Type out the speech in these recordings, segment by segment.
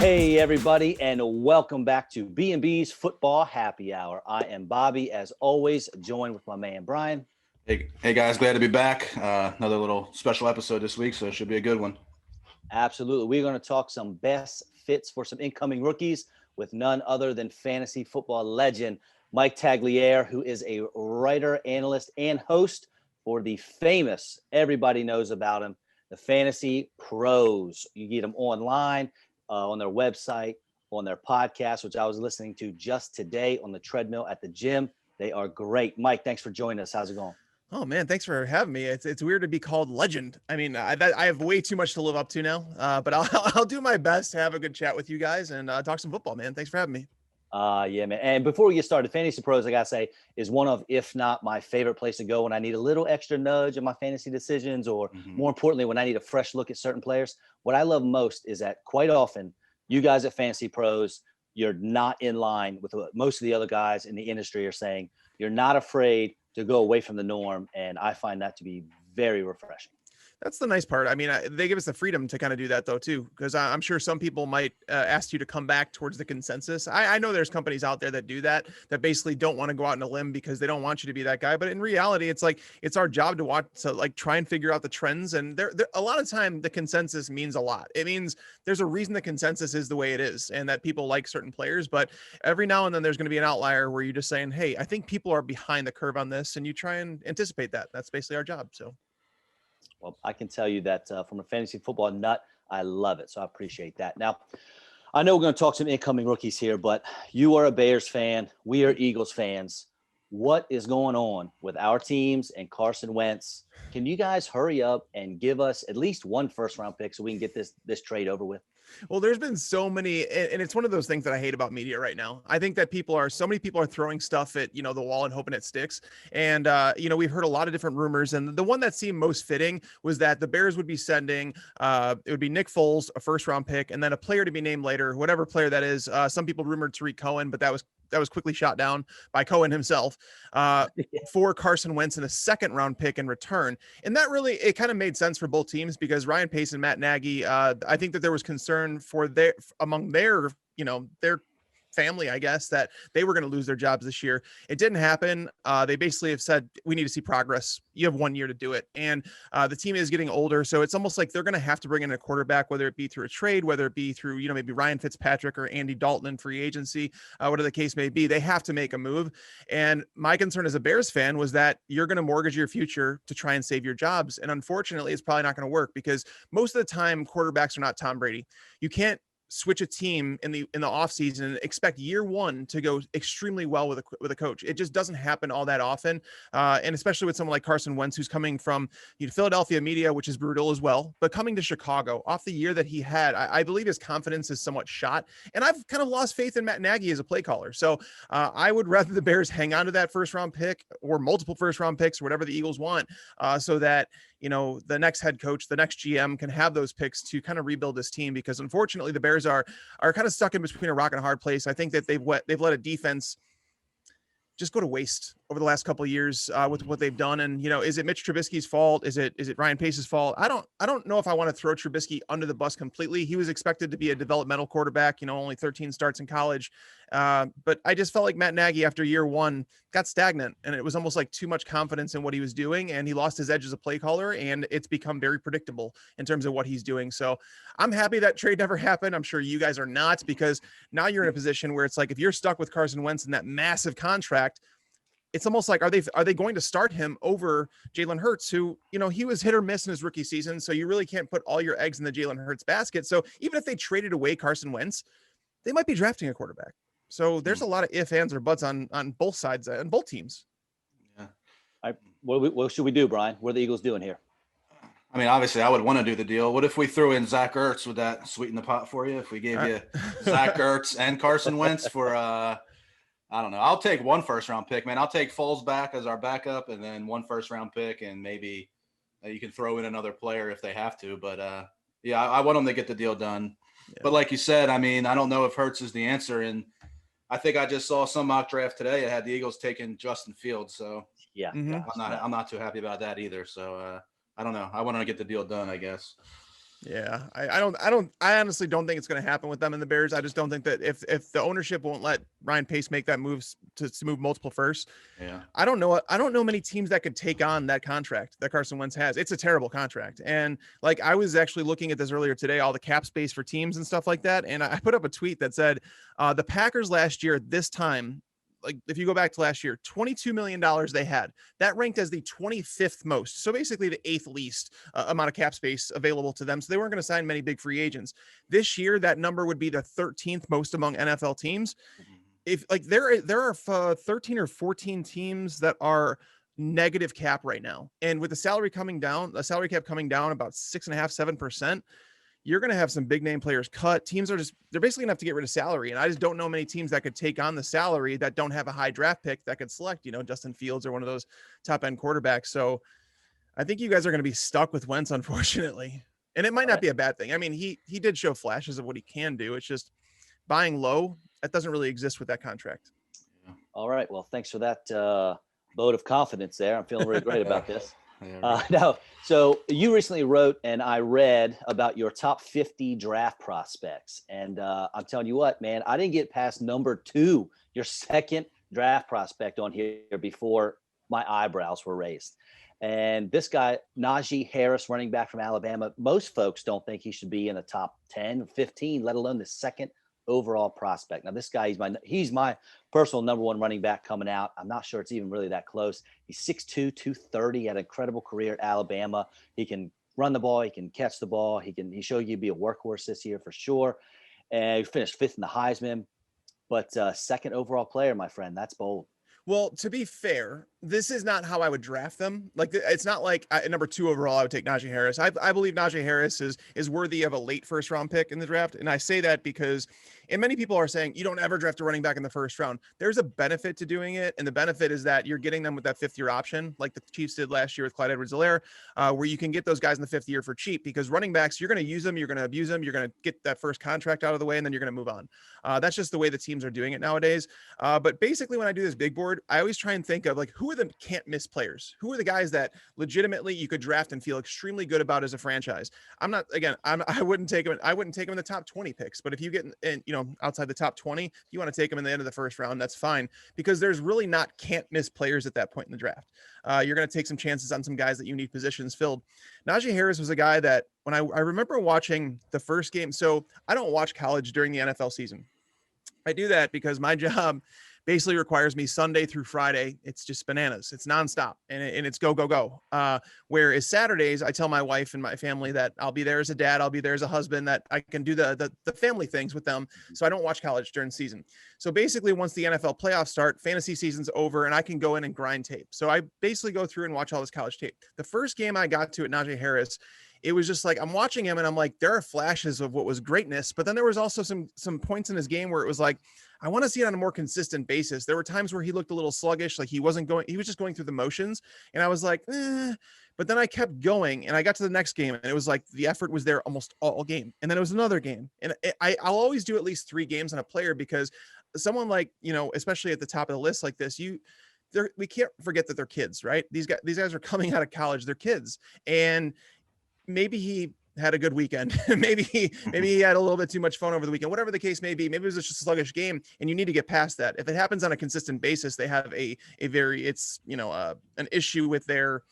Hey, everybody, and welcome back to B&B's Football Happy Hour. I am Bobby, as always, joined with my man, Brian. Hey guys, glad to be back. Another little special episode this week, so it should be a good one. Absolutely. We're going to talk some best fits for some incoming rookies with none other than fantasy football legend Mike Tagliere, who is a writer, analyst, and host for the famous, everybody knows about him, the Fantasy Pros. You get them online, on their website, on their podcast, which I was listening to just today on the treadmill at the gym. They are great. Mike, thanks for joining us. How's it going? Oh man, thanks for having me. It's weird to be called legend. I mean, I have way too much to live up to now, but I'll do my best to have a good chat with you guys and talk some football, man. Thanks for having me. Yeah, man. And before we get started, Fantasy Pros, I gotta say, is one of, if not my favorite place to go when I need a little extra nudge in my fantasy decisions, or more importantly, when I need a fresh look at certain players. What I love most is that quite often, you guys at Fantasy Pros, you're not in line with what most of the other guys in the industry are saying. You're not afraid to go away from the norm, and I find that to be very refreshing. That's the nice part. I mean, they give us the freedom to kind of do that though, too, because I'm sure some people might ask you to come back towards the consensus. I know there's companies out there that do that basically don't want to go out on a limb because they don't want you to be that guy. But in reality, it's like, it's our job to try and figure out the trends. And there a lot of time, the consensus means a lot. It means there's a reason the consensus is the way it is and that people like certain players. But every now and then there's going to be an outlier where you're just saying, hey, I think people are behind the curve on this. And you try and anticipate that. That's basically our job. So. Well, I can tell you that from a fantasy football nut, I love it. So I appreciate that. Now, I know we're going to talk some incoming rookies here, but you are a Bears fan. We are Eagles fans. What is going on with our teams and Carson Wentz? Can you guys hurry up and give us at least one first-round pick so we can get this trade over with? Well, there's been so many, and it's one of those things that I hate about media right now. I think that so many people are throwing stuff at, the wall and hoping it sticks. And, we've heard a lot of different rumors. And the one that seemed most fitting was that the Bears would be sending, it would be Nick Foles, a first round pick, and then a player to be named later, whatever player that is. Some people rumored Tariq Cohen, but that was quickly shot down by Cohen himself, for Carson Wentz and a second round pick in return. And that really, it kind of made sense for both teams because Ryan Pace and Matt Nagy, I think that there was concern for among their family, I guess, that they were going to lose their jobs this year. It didn't happen. They basically have said, we need to see progress. You have 1 year to do it. And the team is getting older. So it's almost like they're going to have to bring in a quarterback, whether it be through a trade, whether it be through, maybe Ryan Fitzpatrick or Andy Dalton in free agency, whatever the case may be. They have to make a move. And my concern as a Bears fan was that you're going to mortgage your future to try and save your jobs. And unfortunately, it's probably not going to work because most of the time quarterbacks are not Tom Brady. You can't switch a team in the off season and expect year one to go extremely well with a coach. It just doesn't happen all that often. And especially with someone like Carson Wentz, who's coming from Philadelphia media, which is brutal as well, but coming to Chicago off the year that he had, I believe his confidence is somewhat shot. And I've kind of lost faith in Matt Nagy as a play caller. So I would rather the Bears hang on to that first round pick or multiple first round picks, or whatever the Eagles want, so that, the next head coach, the next GM can have those picks to kind of rebuild this team, because unfortunately the Bears are kind of stuck in between a rock and a hard place. I think that they've let a defense just go to waste over the last couple of years with what they've done. And, is it Mitch Trubisky's fault? Is it Ryan Pace's fault? I don't know if I want to throw Trubisky under the bus completely. He was expected to be a developmental quarterback, only 13 starts in college. But I just felt like Matt Nagy after year one got stagnant, and it was almost like too much confidence in what he was doing. And he lost his edge as a play caller, and it's become very predictable in terms of what he's doing. So I'm happy that trade never happened. I'm sure you guys are not, because now you're in a position where it's like, if you're stuck with Carson Wentz and that massive contract, it's almost like, are they going to start him over Jalen Hurts, who, he was hit or miss in his rookie season. So you really can't put all your eggs in the Jalen Hurts basket. So even if they traded away Carson Wentz, they might be drafting a quarterback. So there's a lot of ifs, ands, or buts on both sides and both teams. Yeah. What should we do, Brian? What are the Eagles doing here? I mean, obviously, I would want to do the deal. What if we threw in Zach Ertz? Would that sweeten the pot for you? If we gave you Zach Ertz and Carson Wentz for I don't know. I'll take one first-round pick, man. I'll take Foles back as our backup, and then one first-round pick, and maybe you can throw in another player if they have to. But, I want them to get the deal done. Yeah. But like you said, I mean, I don't know if Hurts is the answer. And I think I just saw some mock draft today. It had the Eagles taking Justin Fields. So, yeah, I'm not too happy about that either. So, I don't know. I want to get the deal done, I guess. Yeah, I honestly don't think it's going to happen with them and the Bears. I just don't think that if the ownership won't let Ryan Pace make that moves to move multiple firsts, Yeah. I don't know many teams that could take on that contract that Carson Wentz has. It's a terrible contract. And like, I was actually looking at this earlier today, all the cap space for teams and stuff like that. And I put up a tweet that said, the Packers last year at this time, like if you go back to last year, $22 million they had. That ranked as the 25th most. So basically the 8th least amount of cap space available to them. So they weren't going to sign many big free agents. This year, that number would be the 13th most among NFL teams. If like there are 13 or 14 teams that are negative cap right now, and with the salary cap coming down about 6.5%, 7%, you're going to have some big name players cut. Teams they're basically going to have to get rid of salary. And I just don't know many teams that could take on the salary that don't have a high draft pick that could select, Justin Fields or one of those top end quarterbacks. So I think you guys are going to be stuck with Wentz, unfortunately. And it might not be a bad thing. I mean, he did show flashes of what he can do. It's just buying low. That doesn't really exist with that contract. All right. Well, thanks for that vote of confidence there. I'm feeling really great about this. Yeah, Now, so you recently wrote and I read about your top 50 draft prospects. And I'm telling you what, man, I didn't get past number 2, your second draft prospect on here before my eyebrows were raised. And this guy, Najee Harris, running back from Alabama, most folks don't think he should be in the top 10, 15, let alone the second overall prospect. Now, this guy, he's my personal number 1 running back coming out. I'm not sure it's even really that close. He's 6'2", 230, had an incredible career at Alabama. He can run the ball. He can catch the ball. He showed you to be a workhorse this year for sure. And he finished 5th in the Heisman. But second overall player, my friend, that's bold. Well, to be fair, this is not how I would draft them. Like, it's not like number 2 overall, I would take Najee Harris. I believe Najee Harris is worthy of a late first round pick in the draft. And I say that because, and many people are saying you don't ever draft a running back in the first round. There's a benefit to doing it. And the benefit is that you're getting them with that 5th year option, like the Chiefs did last year with Clyde Edwards-Helaire, where you can get those guys in the 5th year for cheap, because running backs, you're going to use them, you're going to abuse them, you're going to get that first contract out of the way, and then you're going to move on. That's just the way the teams are doing it nowadays. But basically, when I do this big board, I always try and think of like, who are the can't miss players? Who are the guys that legitimately you could draft and feel extremely good about as a franchise? I wouldn't take him. I wouldn't take him in the top 20 picks, but if you get in, outside the top 20, if you want to take him in the end of the first round, that's fine, because there's really not can't miss players at that point in the draft. You're going to take some chances on some guys that you need positions filled. Najee Harris was a guy that when I remember watching the first game. So I don't watch college during the NFL season. I do that because my job basically requires me Sunday through Friday. It's just bananas. It's nonstop and it's go, go, go. Whereas Saturdays, I tell my wife and my family that I'll be there as a dad. I'll be there as a husband, that I can do the family things with them. So I don't watch college during season. So basically once the NFL playoffs start, fantasy season's over and I can go in and grind tape. So I basically go through and watch all this college tape. The first game I got to at Najee Harris, it was just like, I'm watching him and I'm like, there are flashes of what was greatness, but then there was also some points in his game where it was like, I want to see it on a more consistent basis. There were times where he looked a little sluggish, like he was just going through the motions. And I was like, but then I kept going and I got to the next game and it was like the effort was there almost all game. And then it was another game. And I'll always do at least 3 games on a player, because someone like, especially at the top of the list like this, we can't forget that they're kids, right? These guys are coming out of college, they're kids. And maybe he had a good weekend. maybe he had a little bit too much fun over the weekend, whatever the case may be. Maybe it was just a sluggish game and you need to get past that. If it happens on a consistent basis, they have an issue with their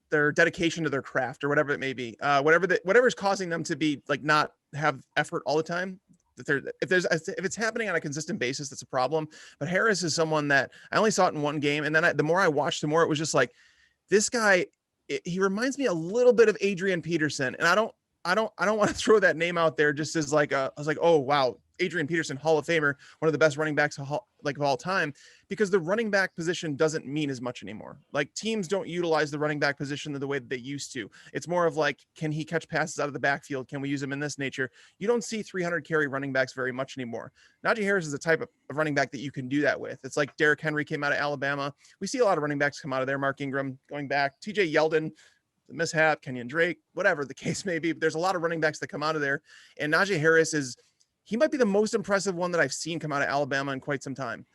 dedication to their craft or whatever it may be. Whatever is causing them to be like, not have effort all the time. If it's happening on a consistent basis, that's a problem. But Harris is someone that I only saw it in one game. And then the more I watched, the more it was just like, this guy, he reminds me a little bit of Adrian Peterson. And I don't want to throw that name out there just as like I was like, oh wow, Adrian Peterson, Hall of Famer, one of the best running backs of all time, because the running back position doesn't mean as much anymore. Like, teams don't utilize the running back position the way that they used to. It's more of like, can he catch passes out of the backfield? Can we use him in this nature? You don't see 300 carry running backs very much anymore. Najee Harris is the type of running back that you can do that with. It's like Derrick Henry came out of Alabama. We see a lot of running backs come out of there. Mark Ingram going back, TJ Yeldon, the mishap, Kenyon Drake, whatever the case may be. But there's a lot of running backs that come out of there. And Najee Harris he might be the most impressive one that I've seen come out of Alabama in quite some time.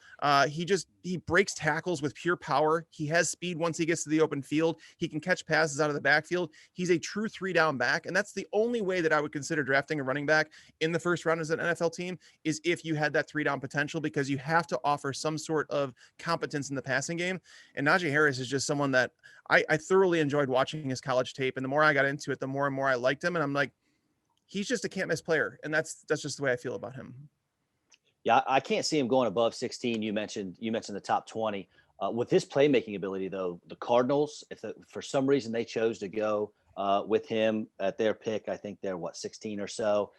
He breaks tackles with pure power. He has speed once he gets to the open field. He can catch passes out of the backfield. He's a true 3-down back. And that's the only way that I would consider drafting a running back in the first round as an NFL team, is if you had that 3-down potential, because you have to offer some sort of competence in the passing game. And Najee Harris is just someone that I thoroughly enjoyed watching his college tape. And the more I got into it, the more and more I liked him. And I'm like, he's just a can't miss player. And that's just the way I feel about him. Yeah, I can't see him going above 16. You mentioned the top 20. With his playmaking ability, though, the Cardinals, for some reason they chose to go with him at their pick, I think they're 16 or so.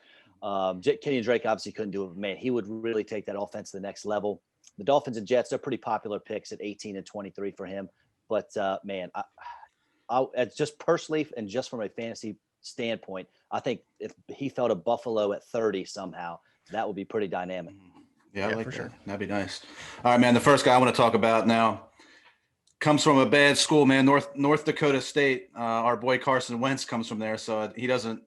Kenyon Drake obviously couldn't do it. Man, he would really take that offense to the next level. The Dolphins and Jets are pretty popular picks at 18 and 23 for him. But man, I just personally and just from a fantasy standpoint, I think if he fell to Buffalo at 30 somehow, that would be pretty dynamic. Yeah, I like for that. sure. That'd be nice. All right, man. The first guy I want to talk about now comes from a bad school, man. North Dakota State. Our boy Carson Wentz comes from there, so he doesn't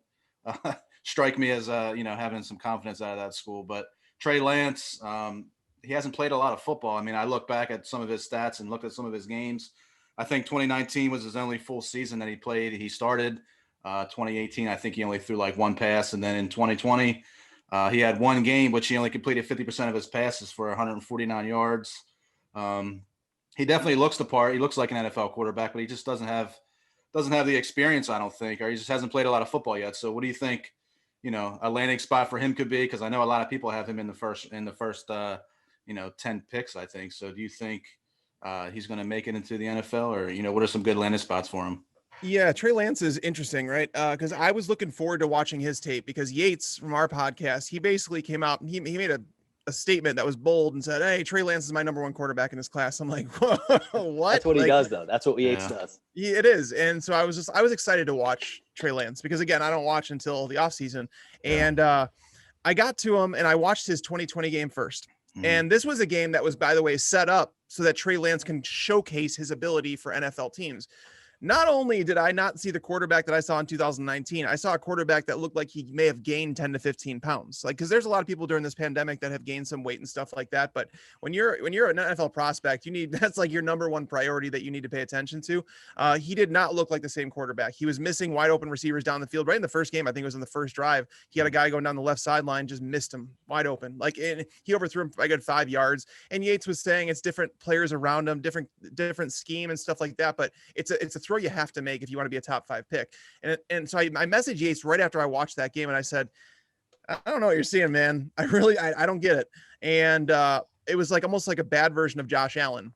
strike me as having some confidence out of that school. But Trey Lance, he hasn't played a lot of football. I mean, I look back at some of his stats and looked at some of his games. I think 2019 was his only full season that he played. He started. 2018, I think he only threw like one pass, and then in 2020. He had one game, which he only completed 50% of his passes for 149 yards. He definitely looks the part. He looks like an NFL quarterback, but he just doesn't have the experience, I don't think, or he just hasn't played a lot of football yet. So what do you think, a landing spot for him could be? Because I know a lot of people have him in the first 10 picks, I think. So do you think he's going to make it into the NFL, or, what are some good landing spots for him? Yeah, Trey Lance is interesting, right? Because I was looking forward to watching his tape, because Yates from our podcast, he basically came out and he made a statement that was bold and said, "Hey, Trey Lance is my number one quarterback in this class." I'm like, whoa, what? That's what he does, though. That's what Yates does. Yeah, it is. And so I was excited to watch Trey Lance, because again, I don't watch until the offseason. And I got to him and I watched his 2020 game first. Mm-hmm. And this was a game that was, by the way, set up so that Trey Lance can showcase his ability for NFL teams. Not only did I not see the quarterback that I saw in 2019, I saw a quarterback that looked like he may have gained 10 to 15 pounds. Like, because there's a lot of people during this pandemic that have gained some weight and stuff like that. But when you're an NFL prospect, that's like your number one priority that you need to pay attention to. He did not look like the same quarterback. He was missing wide open receivers down the field. Right in the first game, I think it was in the first drive, he had a guy going down the left sideline, just missed him wide open. And he overthrew him by a good 5 yards. And Yates was saying it's different players around him, different scheme and stuff like that. But it's a throw you have to make if you want to be a top 5 pick. And so I messaged Yates right after I watched that game, and I said, I don't know what you're seeing, man. I don't get it. And it was like almost like a bad version of Josh Allen.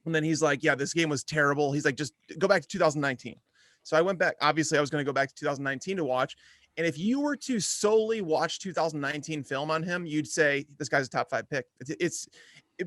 And then he's like, yeah, this game was terrible. He's like, just go back to 2019. So I went back. Obviously, I was going to go back to 2019 to watch. And if you were to solely watch 2019 film on him, you'd say this guy's a top 5 pick. It's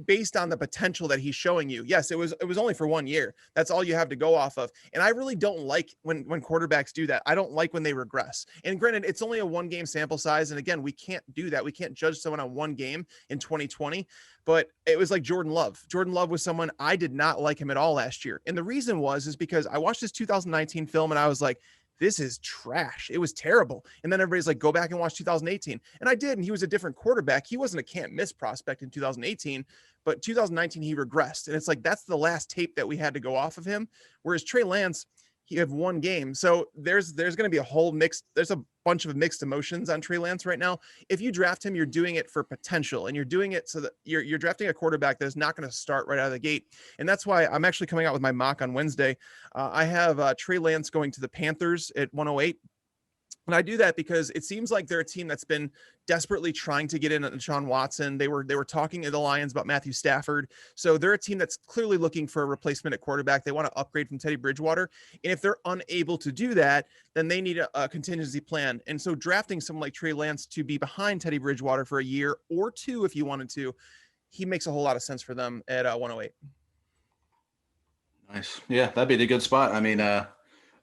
based on the potential that he's showing you. Yes, it was only for 1 year. That's all you have to go off of. And I really don't like when quarterbacks do that. I don't like when they regress. And granted, it's only a 1-game sample size. And again, we can't do that. We can't judge someone on 1 game in 2020. But it was like Jordan Love. Jordan Love was someone I did not like him at all last year. And the reason is because I watched this 2019 film and I was like, this is trash. It was terrible. And then everybody's like, go back and watch 2018. And I did. And he was a different quarterback. He wasn't a can't miss prospect in 2018, but 2019, he regressed. And it's like, that's the last tape that we had to go off of him. Whereas Trey Lance, he had 1 game. So there's going to be there's a bunch of mixed emotions on Trey Lance right now. If you draft him, you're doing it for potential, and you're doing it so that you're drafting a quarterback that is not going to start right out of the gate. And that's why I'm actually coming out with my mock on Wednesday. I have Trey Lance going to the Panthers at 108. And I do that because it seems like they're a team that's been desperately trying to get in on Deshaun Watson. They were talking to the Lions about Matthew Stafford. So they're a team that's clearly looking for a replacement at quarterback. They want to upgrade from Teddy Bridgewater. And if they're unable to do that, then they need a contingency plan. And so drafting someone like Trey Lance to be behind Teddy Bridgewater for a year or 2, if you wanted to, he makes a whole lot of sense for them at 108. Nice. Yeah, that'd be the good spot. I mean,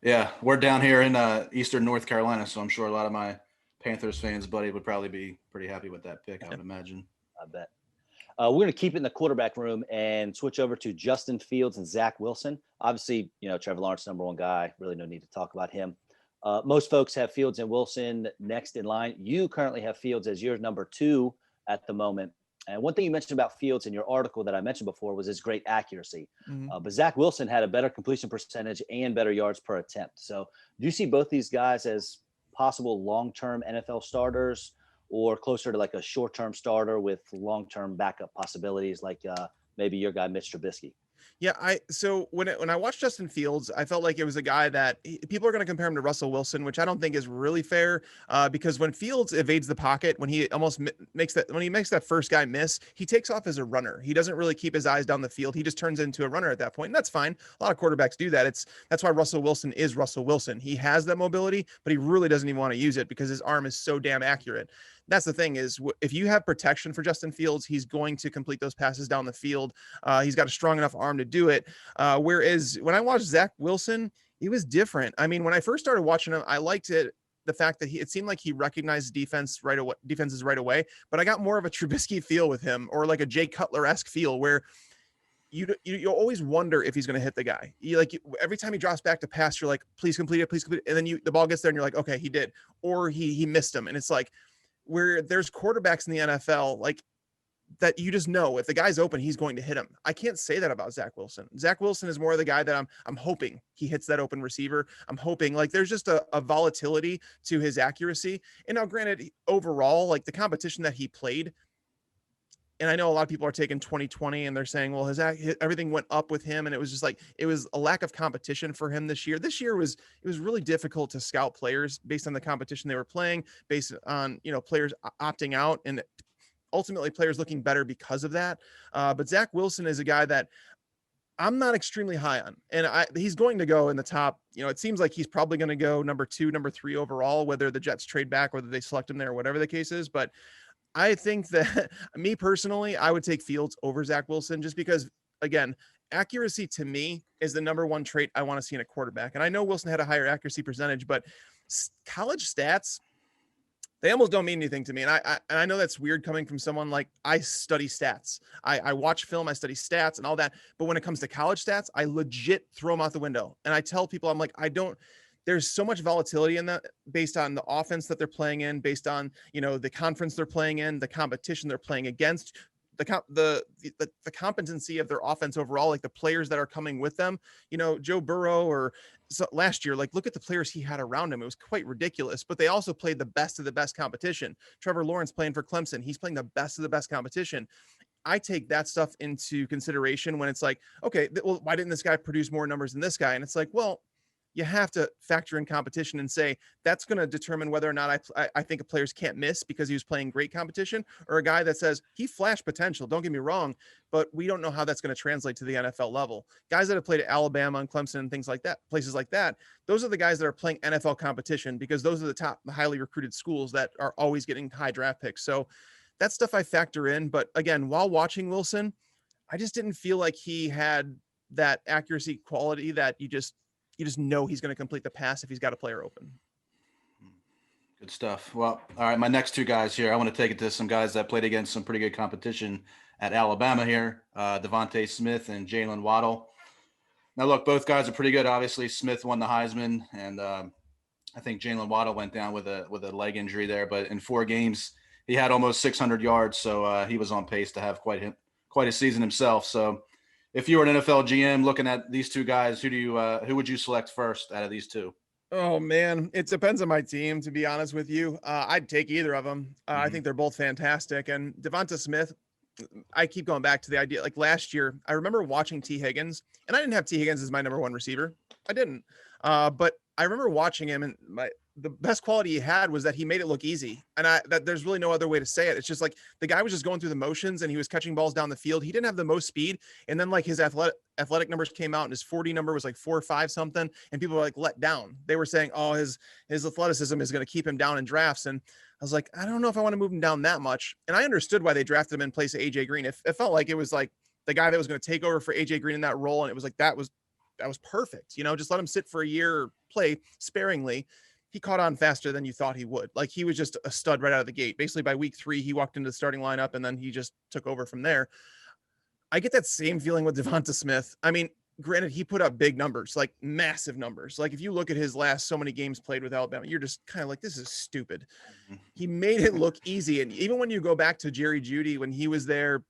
yeah, we're down here in Eastern North Carolina, so I'm sure a lot of my Panthers fans, buddy, would probably be pretty happy with that pick, I would imagine. I bet. We're going to keep it in the quarterback room and switch over to Justin Fields and Zach Wilson. Obviously, Trevor Lawrence, number 1 guy. Really no need to talk about him. Most folks have Fields and Wilson next in line. You currently have Fields as your number 2 at the moment. And one thing you mentioned about Fields in your article that I mentioned before was his great accuracy. But Zach Wilson had a better completion percentage and better yards per attempt. So do you see both these guys as possible long-term NFL starters, or closer to like a short-term starter with long-term backup possibilities, like maybe your guy, Mitch Trubisky? Yeah, so when I watched Justin Fields, I felt like it was a guy that people are going to compare him to Russell Wilson, which I don't think is really fair, because when Fields evades the pocket, when he almost makes that first guy miss, he takes off as a runner. He doesn't really keep his eyes down the field. He just turns into a runner at that point, and that's fine. A lot of quarterbacks do that. That's why Russell Wilson is Russell Wilson. He has that mobility, but he really doesn't even want to use it because his arm is so damn accurate. That's the thing, is if you have protection for Justin Fields, he's going to complete those passes down the field. He's got a strong enough arm to do it. Whereas when I watched Zach Wilson, it was different. I mean, when I first started watching him, I liked it. The fact that it seemed like he recognized defenses right away, but I got more of a Trubisky feel with him, or like a Jay Cutler-esque feel, where you always wonder if he's going to hit the guy. Every time he drops back to pass, you're like, please complete it. And then the ball gets there and you're like, okay, he did, or he missed him. And it's like, where there's quarterbacks in the NFL, like that, you just know if the guy's open, he's going to hit him. I can't say that about Zach Wilson. Zach Wilson is more of the guy that I'm hoping he hits that open receiver. I'm hoping, like, there's just a volatility to his accuracy. And now granted, overall, like the competition that he played, and I know a lot of people are taking 2020 and they're saying, well, everything went up with him. And it was just like, it was a lack of competition for him this year. This year it was really difficult to scout players based on the competition they were playing, based on, players opting out, and ultimately players looking better because of that. But Zach Wilson is a guy that I'm not extremely high on, and he's going to go in the top. It seems like he's probably going to go number 2, number 3 overall, whether the Jets trade back, whether they select him there, whatever the case is. But I think that me personally, I would take Fields over Zach Wilson, just because, again, accuracy to me is the number one trait I want to see in a quarterback. And I know Wilson had a higher accuracy percentage, but college stats, they almost don't mean anything to me. And I know that's weird coming from someone like, I study stats. I watch film, I study stats and all that. But when it comes to college stats, I legit throw them out the window. And I tell people, I'm like, there's so much volatility in that, based on the offense that they're playing in, based on, the conference they're playing in, the competition they're playing against, the competency of their offense overall, like the players that are coming with them. Joe Burrow, or last year, like, look at the players he had around him. It was quite ridiculous, but they also played the best of the best competition. Trevor Lawrence playing for Clemson, he's playing the best of the best competition. I take that stuff into consideration when it's like, okay, well, why didn't this guy produce more numbers than this guy? And it's like, well, you have to factor in competition and say that's going to determine whether or not I think a players can't miss because he was playing great competition, or a guy that says he flashed potential. Don't get me wrong, but we don't know how that's going to translate to the NFL level. Guys that have played at Alabama and Clemson and things like that, places like that, those are the guys that are playing NFL competition, because those are the top highly recruited schools that are always getting high draft picks. So that stuff I factor in. But again, while watching Wilson, I just didn't feel like he had that accuracy quality that you just know he's going to complete the pass if he's got a player open. Good stuff. Well, all right, my next 2 guys here, I want to take it to some guys that played against some pretty good competition at Alabama here, Devonta Smith and Jalen Waddle. Now, look, both guys are pretty good. Obviously, Smith won the Heisman, and I think Jalen Waddle went down with a leg injury there. But in 4 games, he had almost 600 yards, so he was on pace to have quite a season himself. So, if you were an NFL GM looking at these 2 guys, who would you select first out of these 2? Oh man, it depends on my team, to be honest with you. I'd take either of them. I think they're both fantastic. And Devonta Smith, I keep going back to the idea, like last year, I remember watching T. Higgins, and I didn't have T. Higgins as my number 1 receiver. I didn't. But I remember watching him, and the best quality he had was that he made it look easy. And that there's really no other way to say it. It's just like the guy was just going through the motions, and he was catching balls down the field. He didn't have the most speed. And then like his athletic numbers came out, and his 40 number was like 4 or 5 something. And people were like let down. They were saying, oh, his athleticism is going to keep him down in drafts. And I was like, I don't know if I want to move him down that much. And I understood why they drafted him in place of AJ Green. It felt like it was like the guy that was going to take over for AJ Green in that role. And it was like, that was perfect. Just let him sit for a year or play sparingly. He caught on faster than you thought he would. Like, he was just a stud right out of the gate. Basically by week 3, he walked into the starting lineup, and then he just took over from there. I get that same feeling with Devonta Smith. I mean, granted, he put up big numbers, like massive numbers. Like if you look at his last so many games played with Alabama, you're just kind of like, this is stupid. He made it look easy. And even when you go back to Jerry Jeudy, when he was there,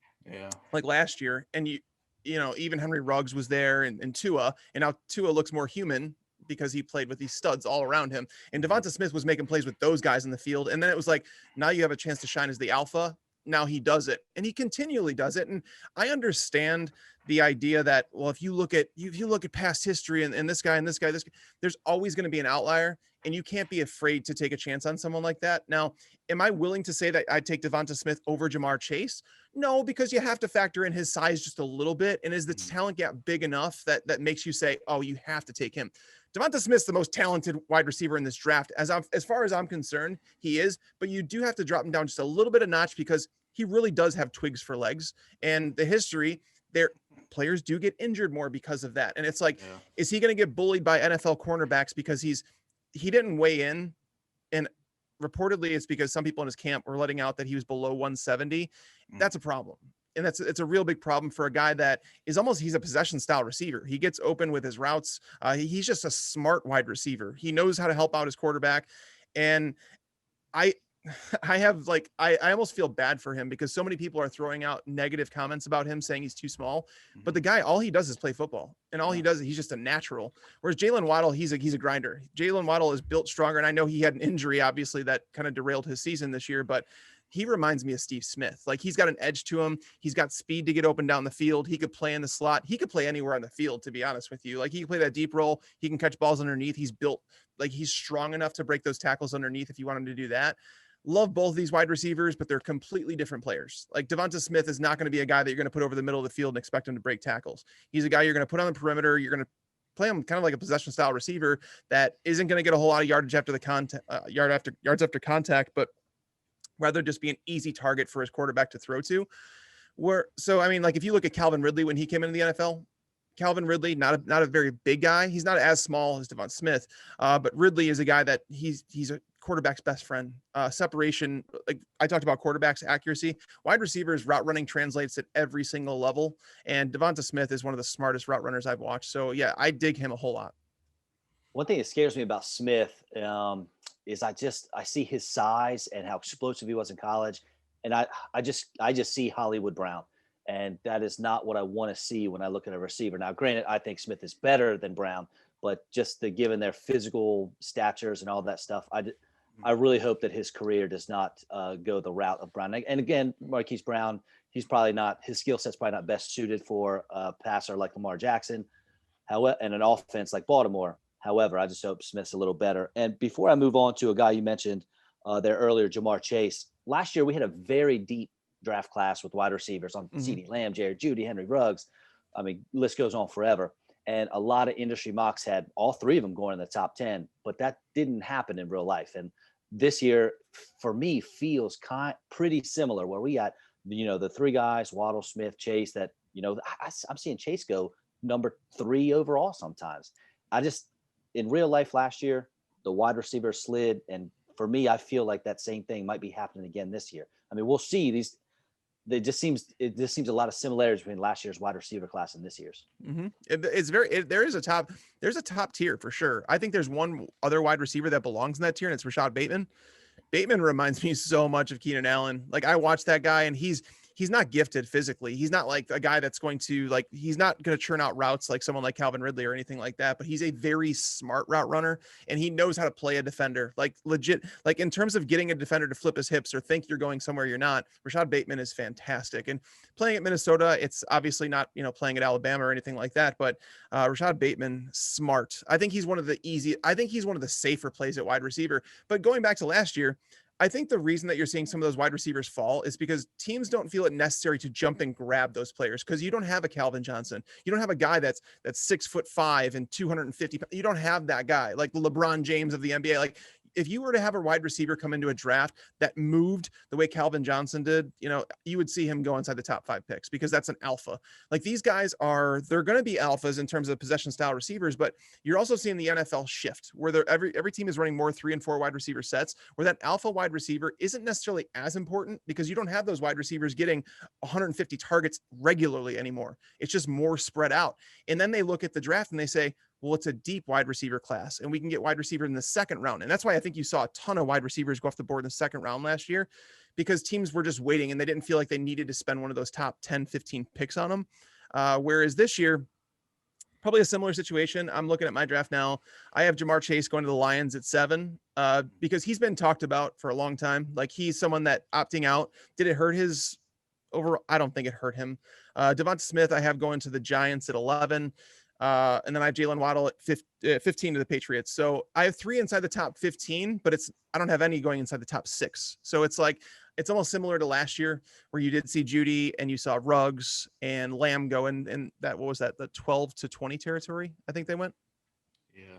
like last year, and you know, even Henry Ruggs was there and Tua, and now Tua looks more human because he played with these studs all around him. And Devonta Smith was making plays with those guys in the field. And then it was like, now you have a chance to shine as the alpha. Now he does it, and he continually does it. And I understand the idea that, well, if you look at past history and this guy, there's always going to be an outlier, and you can't be afraid to take a chance on someone like that. Now, am I willing to say that I'd take Devonta Smith over Jamar Chase? No, because you have to factor in his size just a little bit. And is the talent gap big enough that makes you say, oh, you have to take him? Devonta Smith's the most talented wide receiver in this draft. As far as I'm concerned, he is, but you do have to drop him down just a little bit of notch because he really does have twigs for legs. And the history there, players do get injured more because of that. And it's like, is he going to get bullied by NFL cornerbacks because he didn't weigh in? And reportedly it's because some people in his camp were letting out that he was below 170. That's a problem. And it's a real big problem for a guy that is he's a possession style receiver. He gets open with his routes. He's just a smart wide receiver. He knows how to help out his quarterback. And I almost feel bad for him because so many people are throwing out negative comments about him saying he's too small, but the guy, all he does is play football, and all he does is he's just a natural. Whereas Jalen Waddle, he's a grinder. Jalen Waddle is built stronger. And I know he had an injury, obviously, that kind of derailed his season this year, but he reminds me of Steve Smith. Like he's got an edge to him. He's got speed to get open down the field. He could play in the slot. He could play anywhere on the field, to be honest with you. Like he can play that deep roll. He can catch balls underneath. He's built, like he's strong enough to break those tackles underneath if you want him to do that. Love both of these wide receivers, but they're completely different players. Like Devonta Smith is not going to be a guy that you're going to put over the middle of the field and expect him to break tackles. He's a guy you're going to put on the perimeter. You're going to play him kind of like a possession style receiver that isn't going to get a whole lot of yardage after the contact, yards after contact, but rather just be an easy target for his quarterback to throw to. So, I mean, like if you look at Calvin Ridley, when he came into the NFL, Calvin Ridley, not a very big guy. He's not as small as Devonta Smith, but Ridley is a guy that he's a quarterback's best friend. Separation, like I talked about quarterbacks accuracy, wide receivers route running translates at every single level. And Devonta Smith is one of the smartest route runners I've watched. So yeah, I dig him a whole lot. One thing that scares me about Smith is I see his size and how explosive he was in college. And I just see Hollywood Brown. And that is not what I want to see when I look at a receiver. Now, granted, I think Smith is better than Brown, but just given their physical statures and all that stuff, I really hope that his career does not go the route of Brown. And again, Marquise Brown, his skill set's probably not best suited for a passer like Lamar Jackson, however, and an offense like Baltimore. However, I just hope Smith's a little better. And before I move on to a guy you mentioned there earlier, Jamar Chase, last year we had a very deep draft class with wide receivers on CeeDee Lamb, Jared Jeudy, Henry Ruggs. I mean, list goes on forever. And a lot of industry mocks had all three of them going in the top 10, but that didn't happen in real life. And this year, for me, feels pretty similar where we got, the three guys, Waddle, Smith, Chase, that, I'm seeing Chase go number 3 overall sometimes. In real life last year, the wide receiver slid. And for me, I feel like that same thing might be happening again this year. I mean, we'll see it just seems a lot of similarities between last year's wide receiver class and this year's. There's a top tier for sure. I think there's one other wide receiver that belongs in that tier, and it's Rashod Bateman. Bateman reminds me so much of Keenan Allen. Like I watched that guy, and he's not gifted physically. He's not like a guy that's going to he's not going to churn out routes like someone like Calvin Ridley or anything like that, but he's a very smart route runner, and he knows how to play a defender, like legit, like in terms of getting a defender to flip his hips or think you're going somewhere you're not. Rashod Bateman is fantastic. And playing at Minnesota, it's obviously not, playing at Alabama or anything like that, but Rashod Bateman, smart. I think he's one of the safer plays at wide receiver. But going back to last year, I think the reason that you're seeing some of those wide receivers fall is because teams don't feel it necessary to jump and grab those players because you don't have a Calvin Johnson. You don't have a guy that's 6'5" and 250. You don't have that guy like the LeBron James of the NBA. Like if you were to have a wide receiver come into a draft that moved the way Calvin Johnson did, you would see him go inside the top 5 picks, because that's an alpha. Like, these guys they're going to be alphas in terms of possession style receivers, but you're also seeing the NFL shift where every team is running more 3 and 4 wide receiver sets, where that alpha wide receiver isn't necessarily as important, because you don't have those wide receivers getting 150 targets regularly anymore. It's just more spread out. And then they look at the draft and they say, well, it's a deep wide receiver class, and we can get wide receiver in the second round. And that's why I think you saw a ton of wide receivers go off the board in the second round last year, because teams were just waiting and they didn't feel like they needed to spend one of those top 10, 15 picks on them. Whereas this year, probably a similar situation. I'm looking at my draft now. I have Jamar Chase going to the Lions at 7, because he's been talked about for a long time. Like, he's someone that opting out, did it hurt his overall? I don't think it hurt him. Devonta Smith, I have going to the Giants at 11. And then I have Jalen Waddle at 15 to the Patriots. So I have 3 inside the top 15, but I don't have any going inside the top 6. So it's almost similar to last year, where you did see Judy and you saw Ruggs and Lamb go in that, what was that, the 12 to 20 territory? I think they went. Yeah,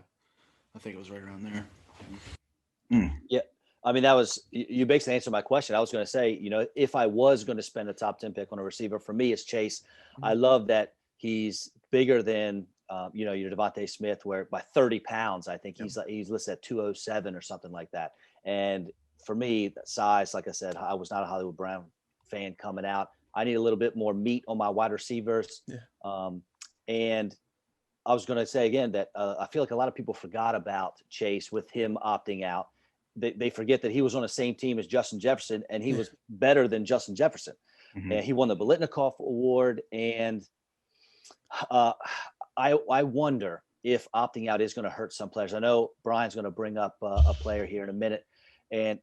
I think it was right around there. Yeah. I mean, you basically answered my question. I was going to say, if I was going to spend a top 10 pick on a receiver, for me, it's Chase. Mm-hmm. I love that he's bigger than, your Devonta Smith, where by 30 pounds, I think he's listed at 207 or something like that. And for me, that size, like I said, I was not a Hollywood Brown fan coming out. I need a little bit more meat on my wide receivers. Yeah. And I was going to say again that I feel like a lot of people forgot about Chase with him opting out. They forget that he was on the same team as Justin Jefferson, and he was better than Justin Jefferson. Mm-hmm. And he won the Biletnikoff Award. And I wonder if opting out is going to hurt some players. I know Brian's going to bring up a player here in a minute. And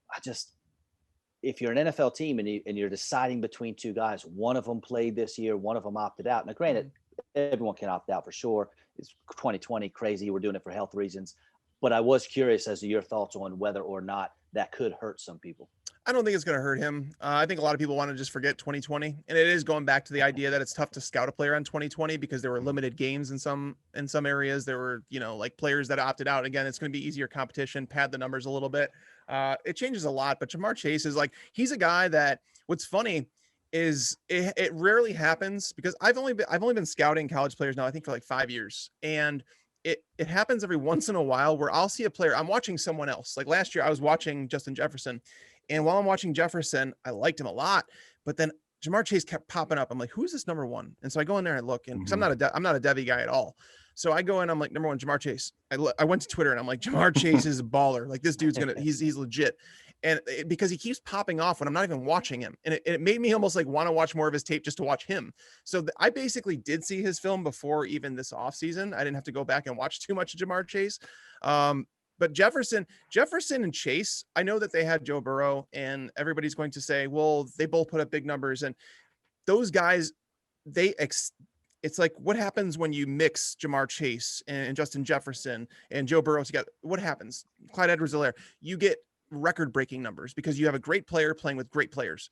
if you're an NFL team and you're deciding between 2 guys, one of them played this year, one of them opted out. Now, granted, everyone can opt out for sure. It's 2020 crazy. We're doing it for health reasons. But I was curious as to your thoughts on whether or not that could hurt some people. I don't think it's going to hurt him. I think a lot of people want to just forget 2020, and it is going back to the idea that it's tough to scout a player on 2020 because there were limited games in some areas. There were, like players that opted out. Again, it's going to be easier competition, pad the numbers a little bit. It changes a lot, but Jamar Chase is he's a guy that, what's funny is it rarely happens, because I've only been scouting college players now, I think, for like 5 years. And it happens every once in a while where I'll see a player, I'm watching someone else. Like last year I was watching Justin Jefferson, and while I'm watching Jefferson, I liked him a lot, but then Jamar Chase kept popping up. I'm like, who's this number 1? And so I go in there and I look, and because I'm not a Devy guy at all. So I go in, I'm like, number 1, Jamar Chase. I went to Twitter and I'm like, Jamar Chase is a baller. Like, this dude's he's legit. And because he keeps popping off when I'm not even watching him. And it made me almost like want to watch more of his tape just to watch him. So I basically did see his film before even this offseason. I didn't have to go back and watch too much of Jamar Chase. But Jefferson and Chase, I know that they had Joe Burrow, and everybody's going to say, well, they both put up big numbers. And those guys, it's like, what happens when you mix Jamar Chase and Justin Jefferson and Joe Burrow together? What happens? Clyde Edwards-Helaire, you get record-breaking numbers because you have a great player playing with great players.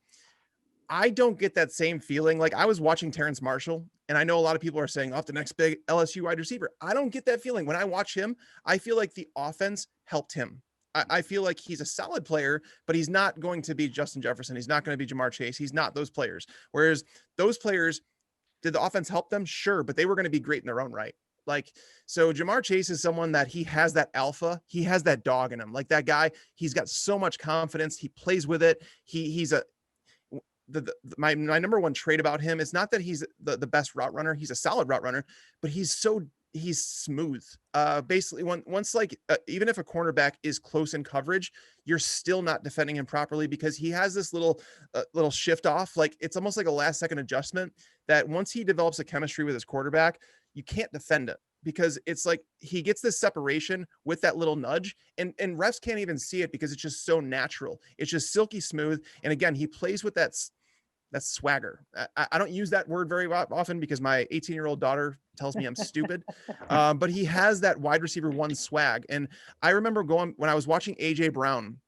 I don't get that same feeling. Like, I was watching Terrence Marshall, and I know a lot of people are saying, the next big LSU wide receiver. I don't get that feeling. When I watch him, I feel like the offense helped him. I feel like he's a solid player, but he's not going to be Justin Jefferson. He's not going to be Jamar Chase. He's not those players. Whereas those players, did the offense help them? Sure, but they were going to be great in their own right. So Jamar Chase is someone that he has that alpha. He has that dog in him. Like, that guy, he's got so much confidence. He plays with it. My number 1 trait about him is not that he's the best route runner. He's a solid route runner, but he's smooth. Basically, once even if a cornerback is close in coverage, you're still not defending him properly because he has this little shift off. Like, it's almost like a last second adjustment that once he develops a chemistry with his quarterback, you can't defend it, because it's like he gets this separation with that little nudge, and refs can't even see it because it's just so natural. It's just silky smooth. And again, he plays with that swagger. I don't use that word very often because my 18-year-old daughter tells me I'm stupid. But he has that wide receiver 1 swag. And I remember when I was watching AJ Brown,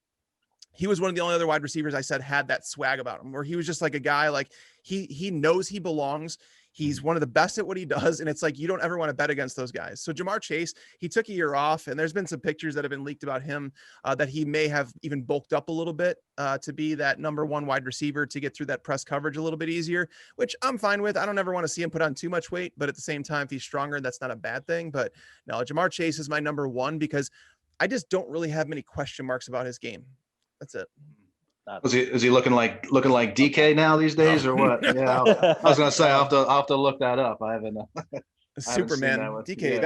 he was one of the only other wide receivers I said had that swag about him, where he was just like a guy, like he knows he belongs. He's one of the best at what he does. And it's like, you don't ever want to bet against those guys. So Jamar Chase, he took a year off, and there's been some pictures that have been leaked about him that he may have even bulked up a little bit to be that number one wide receiver to get through that press coverage a little bit easier, which I'm fine with. I don't ever want to see him put on too much weight, but at the same time, if he's stronger, that's not a bad thing. But no, Jamar Chase is my number one because I just don't really have many question marks about his game. That's it. Is he looking like DK now these days or what? Yeah, I was gonna say I'll have to look that up. I haven't. Superman DK,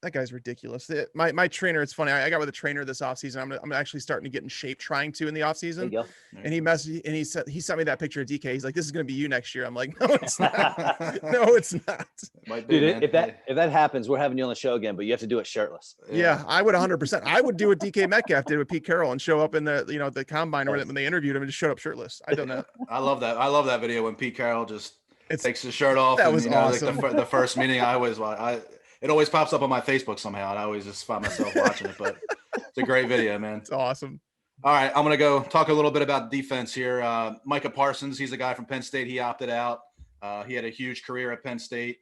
that guy's ridiculous. My trainer, it's funny. I got with a trainer this offseason. I'm actually starting to get in shape, trying to in the offseason. And he sent me that picture of DK. He's like, "This is gonna be you next year." I'm like, "No, it's not. No, it's not." Dude, if that happens, we're having you on the show again, but you have to do it shirtless. Yeah, I would 100%. I would do what DK Metcalf did with Pete Carroll and show up in the combine or when they interviewed him and just showed up shirtless. I've done that. I love that video when Pete Carroll just takes his shirt off. That was awesome. Like the first meeting, it always pops up on my Facebook somehow, and I always just find myself watching it. But it's a great video, man. It's awesome. All right, I'm gonna go talk a little bit about defense here. Micah Parsons, he's a guy from Penn State. He opted out. He had a huge career at Penn State,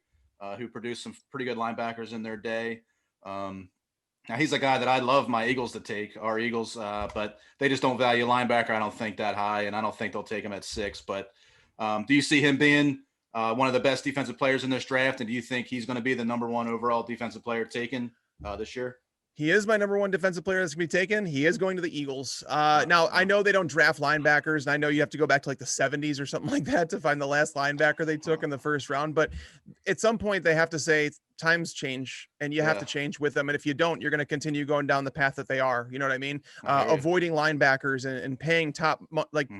who produced some pretty good linebackers in their day. Now he's a guy that I love my Eagles to take, our Eagles, but they just don't value linebacker, I don't think, that high, and I don't think they'll take him at 6. But do you see him being one of the best defensive players in this draft, and do you think he's going to be the number 1 overall defensive player taken this year? He is my number 1 defensive player that's going to be taken. He is going to the Eagles. Now, I know they don't draft linebackers, and I know you have to go back to like the 70s or something like that to find the last linebacker they took in the first round. But at some point, they have to say times change, and you have to change with them. And if you don't, you're going to continue going down the path that they are. You know what I mean? Avoiding linebackers and paying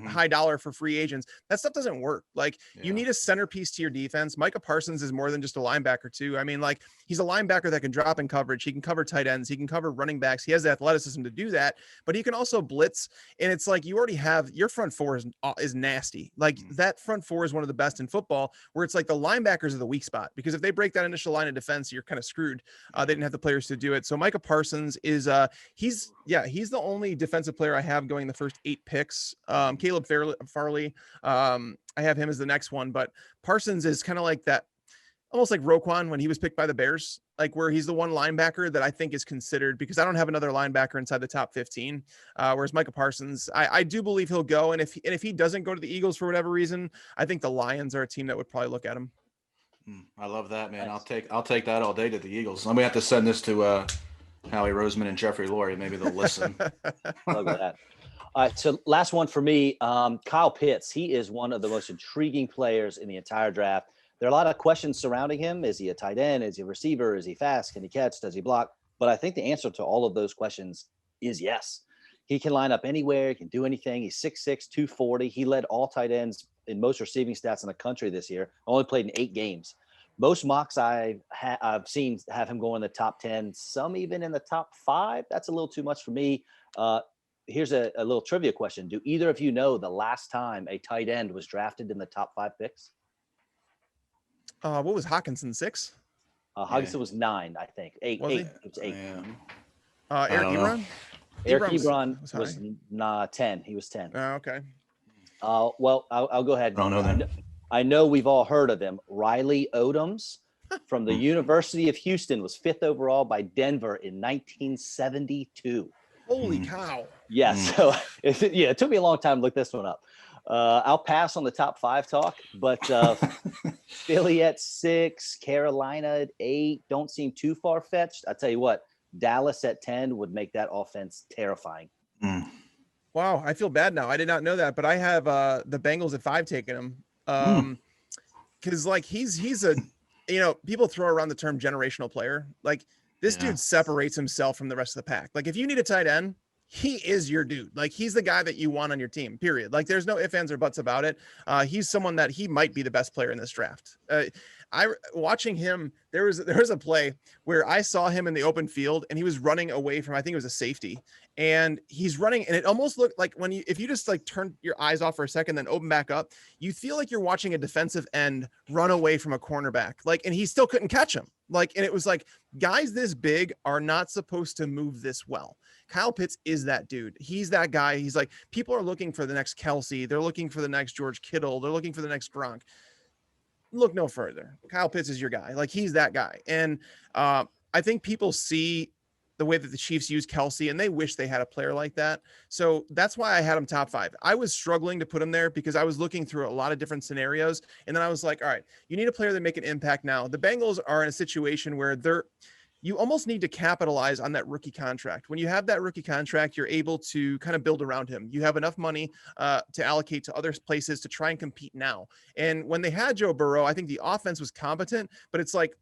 high dollar for free agents. That stuff doesn't work. Like you need a centerpiece to your defense. Micah Parsons is more than just a linebacker too. I mean, like he's a linebacker that can drop in coverage. He can cover tight ends. He can cover running backs. He has the athleticism to do that, but he can also blitz. And it's like, you already have your front four is nasty. Like that front four is one of the best in football, where it's like the linebackers are the weak spot, because if they break that initial line of defense, you're kind of screwed. They didn't have the players to do it. So Micah Parsons is he's the only defensive player I have going the first 8 picks. Caleb Farley, I have him as the next one, but Parsons is kind of like that, almost like Roquan when he was picked by the Bears, like where he's the one linebacker that I think is considered, because I don't have another linebacker inside the top 15. Whereas Micah Parsons, I do believe he'll go. And if he doesn't go to the Eagles for whatever reason, I think the Lions are a team that would probably look at him. I love that, man. Nice. I'll take that all day to the Eagles. Let me have to send this to Howie Roseman and Jeffrey Lurie. Maybe they'll listen. Love that. All right, so last one for me, Kyle Pitts. He is one of the most intriguing players in the entire draft. There are a lot of questions surrounding him. Is he a tight end? Is he a receiver? Is he fast? Can he catch? Does he block? But I think the answer to all of those questions is yes. He can line up anywhere. He can do anything. He's 6'6", 240. He led all tight ends in most receiving stats in the country this year. Only played in 8 games. Most mocks I've seen have him go in the top 10, some even in the top 5. That's a little too much for me. Here's a little trivia question. Do either of you know the last time a tight end was drafted in the top 5 picks? What was Hawkinson, 6? Hawkinson was 9, I think. 8. Was he? It was 8. Yeah. Eric Ebron? Eric Ebron was 10. He was 10. Okay. Well, I'll go ahead. I don't know that. I know we've all heard of him. Riley Odoms from the University of Houston was 5th overall by Denver in 1972. Holy cow. Yeah. So it took me a long time to look this one up. I'll pass on the top 5 talk, but Philly at 6, Carolina at 8 don't seem too far-fetched. I tell you what, Dallas at 10 would make that offense terrifying. Wow, I feel bad now. I did not know that, but I have the Bengals at 5 taking him. Because like he's a, people throw around the term generational player. Like this dude separates himself from the rest of the pack. Like if you need a tight end, he is your dude. Like he's the guy that you want on your team, period. Like there's no ifs, ands, or buts about it. He's someone that he might be the best player in this draft. Watching him, there was a play where I saw him in the open field and he was running away from, I think it was a safety, and he's running, and it almost looked like if you just like turn your eyes off for a second, then open back up, you feel like you're watching a defensive end run away from a cornerback. Like, and he still couldn't catch him. Like, and it was like, guys this big are not supposed to move this well. Kyle Pitts is that dude. He's that guy. He's like, people are looking for the next Kelsey. They're looking for the next George Kittle. They're looking for the next Gronk. look no further. Kyle Pitts is your guy. Like, he's that guy. And I think people see the way that the Chiefs use Kelsey, and they wish they had a player like that. So that's why I had him top 5. I was struggling to put him there because I was looking through a lot of different scenarios. And then I was like, all right, you need a player that make an impact now. The Bengals are in a situation where you almost need to capitalize on that rookie contract. When you have that rookie contract, you're able to kind of build around him. You have enough money to allocate to other places to try and compete now. And when they had Joe Burrow, I think the offense was competent, but it's like,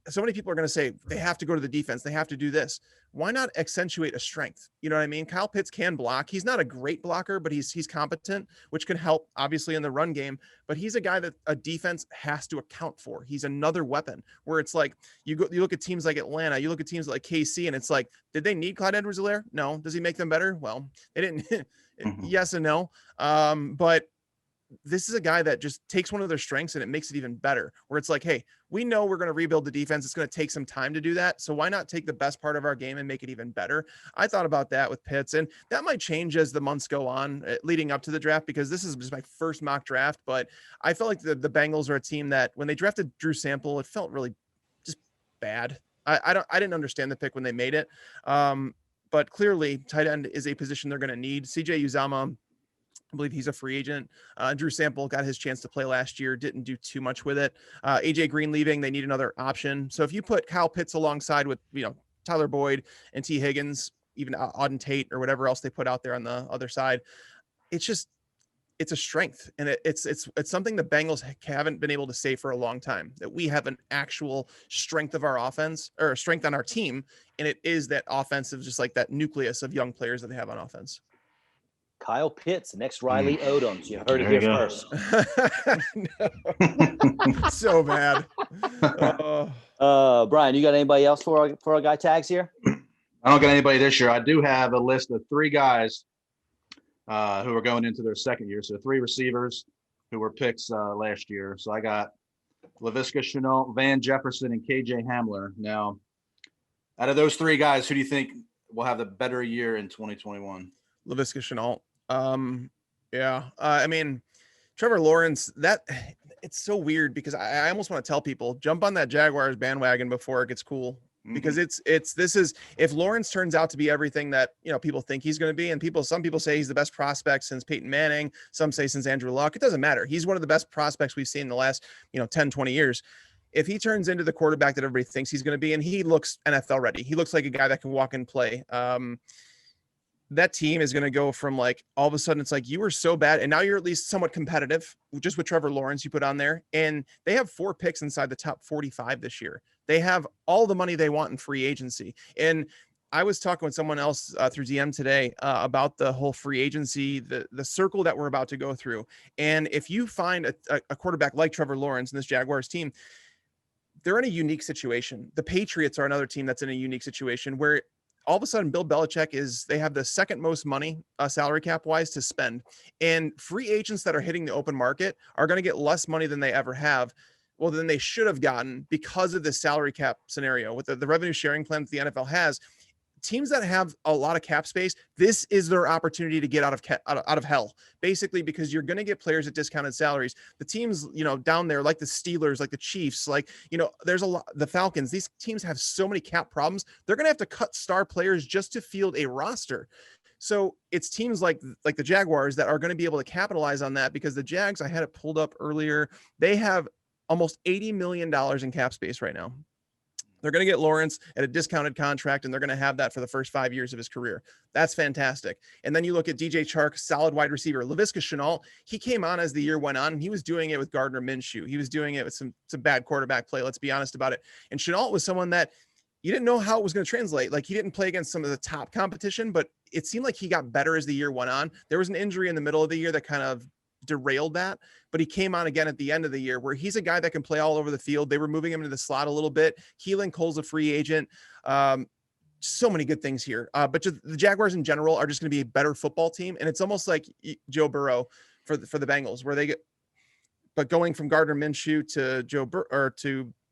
so many people are going to say they have to go to the defense. They have to do this. Why not accentuate a strength? You know what I mean? Kyle Pitts can block. He's not a great blocker, but he's competent, which can help obviously in the run game, but he's a guy that a defense has to account for. He's another weapon where it's like, you look at teams like Atlanta, you look at teams like KC, and it's like, did they need Clyde Edwards-Helaire? No. Does he make them better? Well, they didn't. Yes and no. But this is a guy that just takes one of their strengths and it makes it even better, where it's like, hey, we know we're going to rebuild the defense. It's going to take some time to do that. So why not take the best part of our game and make it even better? I thought about that with Pitts, and that might change as the months go on leading up to the draft, because this is just my first mock draft, but I felt like the Bengals are a team that when they drafted Drew Sample, it felt really just bad. I didn't understand the pick when they made it. But clearly tight end is a position they're going to need. CJ Uzama, I believe he's a free agent. Drew Sample got his chance to play last year, didn't do too much with it. AJ Green leaving, they need another option. So if you put Kyle Pitts alongside with, Tyler Boyd and T. Higgins, even Auden Tate or whatever else they put out there on the other side, it's a strength. And it's something the Bengals haven't been able to say for a long time, that we have an actual strength of our offense, or strength on our team. And it is that offensive, just like that nucleus of young players that they have on offense. Kyle Pitts, next Riley Odoms. You heard it here first. So bad. Brian, you got anybody else for our guy tags here? I don't got anybody this year. I do have a list of 3 guys who are going into their second year. So 3 receivers who were picks last year. So I got Laviska Shenault, Van Jefferson, and KJ Hamler. Now, out of those 3 guys, who do you think will have the better year in 2021? Laviska Shenault. I mean, Trevor Lawrence, it's so weird because I almost want to tell people, jump on that Jaguars bandwagon before it gets cool. Because if Lawrence turns out to be everything that, people think he's going to be, and some people say he's the best prospect since Peyton Manning, some say since Andrew Luck, it doesn't matter. He's one of the best prospects we've seen in the last, 10, 20 years. If he turns into the quarterback that everybody thinks he's going to be, and he looks NFL ready, he looks like a guy that can walk and play. That team is going to go from like, all of a sudden it's like, you were so bad, and now you're at least somewhat competitive just with Trevor Lawrence you put on there. And they have 4 picks inside the top 45 this year. They have all the money they want in free agency. And I was talking with someone else through DM today about the whole free agency, the circle that we're about to go through. And if you find a quarterback like Trevor Lawrence in this Jaguars team, they're in a unique situation. The Patriots are another team that's in a unique situation where all of a sudden Bill Belichick they have the second most money salary cap wise to spend, and free agents that are hitting the open market are going to get less money than they ever have. Well, than they should have gotten because of this salary cap scenario with the revenue sharing plan that the NFL has. Teams that have a lot of cap space, this is their opportunity to get out of hell, basically, because you're going to get players at discounted salaries. The teams, down there, like the Steelers, like the Chiefs, there's a lot, the Falcons, these teams have so many cap problems. They're going to have to cut star players just to field a roster. So it's teams like the Jaguars that are going to be able to capitalize on that, because the Jags, I had it pulled up earlier, they have almost $80 million in cap space right now. They're going to get Lawrence at a discounted contract, and they're going to have that for the first 5 years of his career. That's fantastic. And then you look at DJ Chark, solid wide receiver. Laviska Shenault, he came on as the year went on, and he was doing it with Gardner Minshew. He was doing it with some bad quarterback play. Let's be honest about it. And Shenault was someone that you didn't know how it was going to translate. Like, he didn't play against some of the top competition, but it seemed like he got better as the year went on. There was an injury in the middle of the year that kind of derailed that, but he came on again at the end of the year, where he's a guy that can play all over the field. They were moving him into the slot a little bit. Keelan Cole's a free agent. So many good things here. But just the Jaguars in general are just going to be a better football team. And it's almost like Joe Burrow for the Bengals, where but going from Gardner Minshew to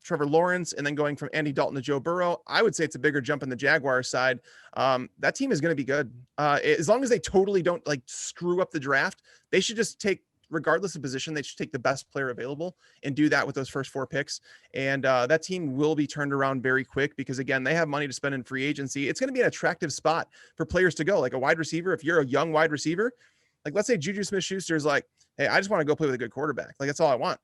Trevor Lawrence, and then going from Andy Dalton to Joe Burrow, I would say it's a bigger jump in the Jaguars side. That team is going to be good. As long as they totally don't screw up the draft, they should just take regardless of position, they should take the best player available and do that with those first 4 picks. And that team will be turned around very quick because, again, they have money to spend in free agency. It's going to be an attractive spot for players to go, like a wide receiver. If you're a young wide receiver, like let's say Juju Smith-Schuster is like, hey, I just want to go play with a good quarterback. Like, that's all I want.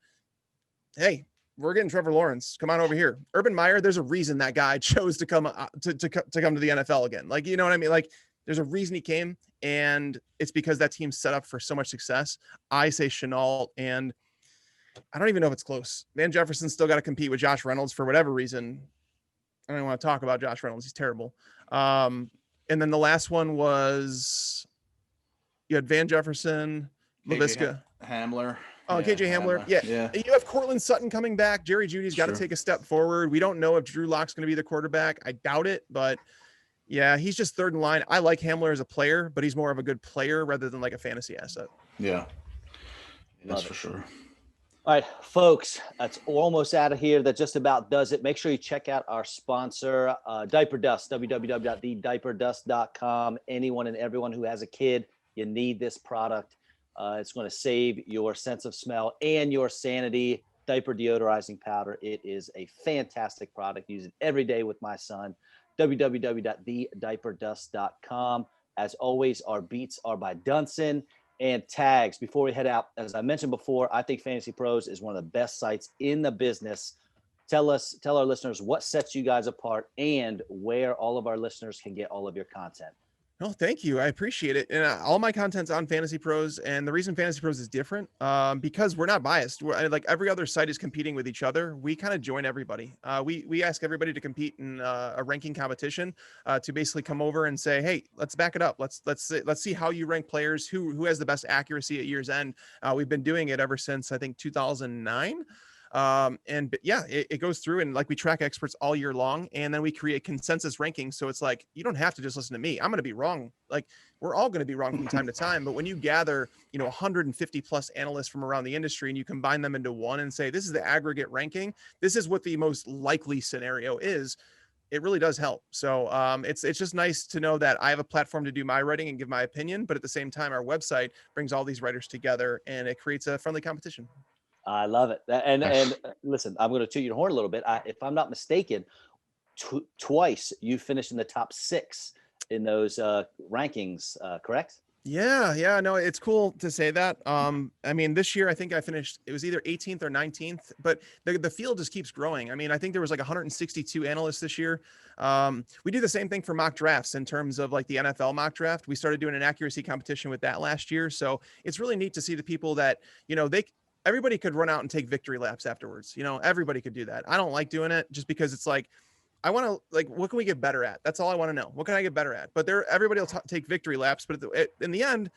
Hey, we're getting Trevor Lawrence. Come on over here. Urban Meyer, there's a reason that guy chose to come to come to the NFL again. Like, you know what I mean? Like, there's a reason he came, and it's because that team's set up for so much success. I say Shenault, and I don't even know if it's close. Van Jefferson's still got to compete with Josh Reynolds for whatever reason. I don't want to talk about Josh Reynolds. He's terrible. And then the last one was you had Van Jefferson, Laviska. Hamler. Oh, yeah, KJ Hamler. Yeah. You have Cortland Sutton coming back. Jerry Jeudy's got to take a step forward. We don't know if Drew Lock's going to be the quarterback. I doubt it, but yeah, he's just third in line. I like Hamler as a player, but he's more of a good player rather than like a fantasy asset. Yeah. That's for sure. All right, folks, that's almost out of here. That just about does it. Make sure you check out our sponsor, Diaper Dust, www.thediaperdust.com. Anyone and everyone who has a kid, you need this product. It's going to save your sense of smell and your sanity. Diaper deodorizing powder. It is a fantastic product. Use it every day with my son. www.thediaperdust.com. As always, our beats are by Dunson and Tags. Before we head out, as I mentioned before, I think Fantasy Pros is one of the best sites in the business. Tell our listeners what sets you guys apart and where all of our listeners can get all of your content. Oh, thank you. I appreciate it. And all my content's on Fantasy Pros. And the reason Fantasy Pros is different, because we're not biased. We're, like every other site is competing with each other. We kind of join everybody. We ask everybody to compete in a ranking competition to basically come over and say, hey, let's back it up. Let's see how you rank players, who has the best accuracy at year's end. We've been doing it ever since, I think, 2009. But yeah, it goes through and like we track experts all year long, and then we create consensus rankings. So it's like, you don't have to just listen to me. I'm going to be wrong. Like we're all going to be wrong from time to time. But when you gather, 150 plus analysts from around the industry and you combine them into one and say, this is the aggregate ranking, this is what the most likely scenario is, it really does help. So it's just nice to know that I have a platform to do my writing and give my opinion, but at the same time, our website brings all these writers together and it creates a friendly competition. I love it. And listen, I'm going to toot your horn a little bit. If I'm not mistaken, twice you finished in the top 6 in those rankings, correct? Yeah. No, it's cool to say that. I mean, this year, I think I finished, it was either 18th or 19th, but the field just keeps growing. I mean, I think there was like 162 analysts this year. We do the same thing for mock drafts in terms of like the NFL mock draft. We started doing an accuracy competition with that last year. So it's really neat to see the people that, everybody could run out and take victory laps afterwards. Everybody could do that. I don't like doing it just because it's like, I want to what can we get better at? That's all I want to know. What can I get better at? But everybody will take victory laps. But in the end,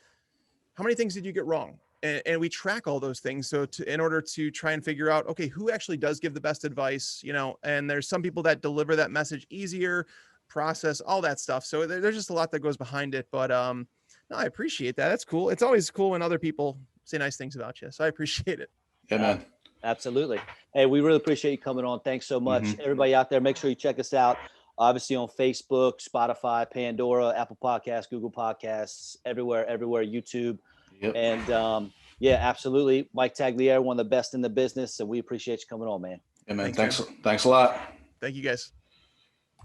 how many things did you get wrong? And we track all those things. So in order to try and figure out, okay, who actually does give the best advice, and there's some people that deliver that message easier, process, all that stuff. So there's just a lot that goes behind it. But no, I appreciate that. That's cool. It's always cool when other people say nice things about you. So I appreciate it. Yeah, man. Absolutely. Hey, we really appreciate you coming on. Thanks so much. Everybody out there, make sure you check us out. Obviously on Facebook, Spotify, Pandora, Apple Podcasts, Google Podcasts, everywhere, YouTube. Yep. And yeah, absolutely. Mike Tagliere, one of the best in the business. And we appreciate you coming on, man. Yeah, man. Thanks a lot. Thank you guys.